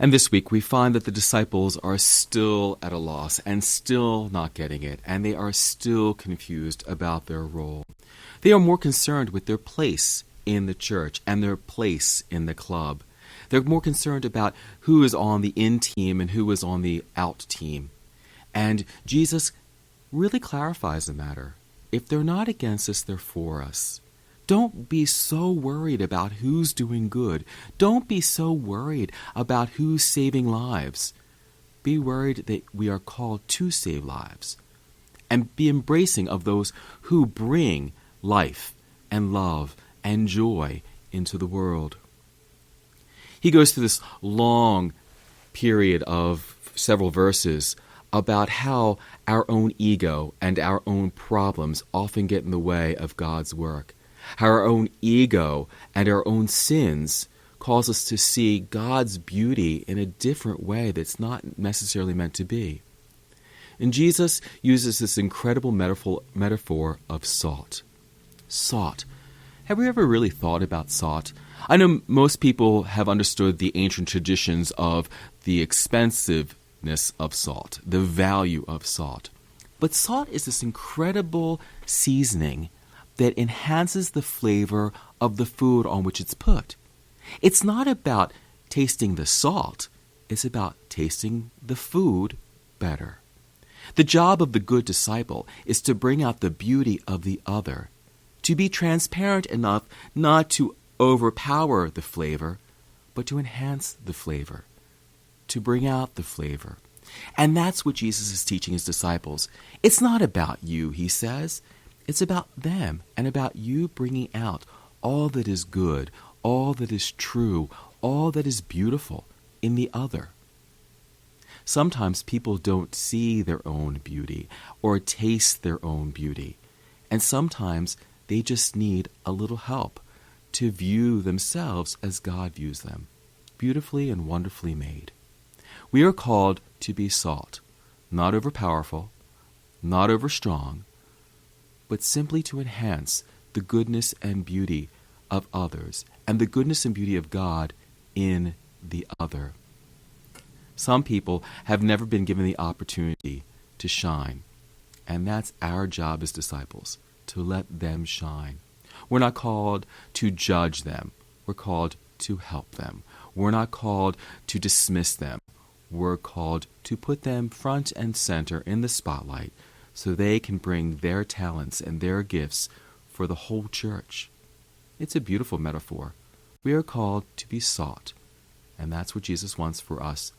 And this week we find that the disciples are still at a loss and still not getting it, and they are still confused about their role. They are more concerned with their place in the church and their place in the club. They're more concerned about who is on the in team and who is on the out team. And Jesus really clarifies the matter. If they're not against us, they're for us. Don't be so worried about who's doing good. Don't be so worried about who's saving lives. Be worried that we are called to save lives. And be embracing of those who bring life and love and joy into the world. He goes through this long period of several verses about how our own ego and our own problems often get in the way of God's work. How our own ego and our own sins cause us to see God's beauty in a different way that's not necessarily meant to be. And Jesus uses this incredible metaphor of salt. Salt. Have we ever really thought about salt? I know most people have understood the ancient traditions of the expensiveness of salt, the value of salt. But salt is this incredible seasoning that enhances the flavor of the food on which it's put. It's not about tasting the salt, it's about tasting the food better. The job of the good disciple is to bring out the beauty of the other, to be transparent enough not to overpower the flavor, but to enhance the flavor, to bring out the flavor. And that's what Jesus is teaching his disciples. It's not about you, he says. It's about them and about you bringing out all that is good, all that is true, all that is beautiful in the other. Sometimes people don't see their own beauty or taste their own beauty. And sometimes they just need a little help to view themselves as God views them, beautifully and wonderfully made. We are called to be salt, not overpowerful, not overstrong, but simply to enhance the goodness and beauty of others and the goodness and beauty of God in the other. Some people have never been given the opportunity to shine, and that's our job as disciples, to let them shine. We're not called to judge them. We're called to help them. We're not called to dismiss them. We're called to put them front and center in the spotlight so they can bring their talents and their gifts for the whole church. It's a beautiful metaphor. We are called to be salt, and that's what Jesus wants for us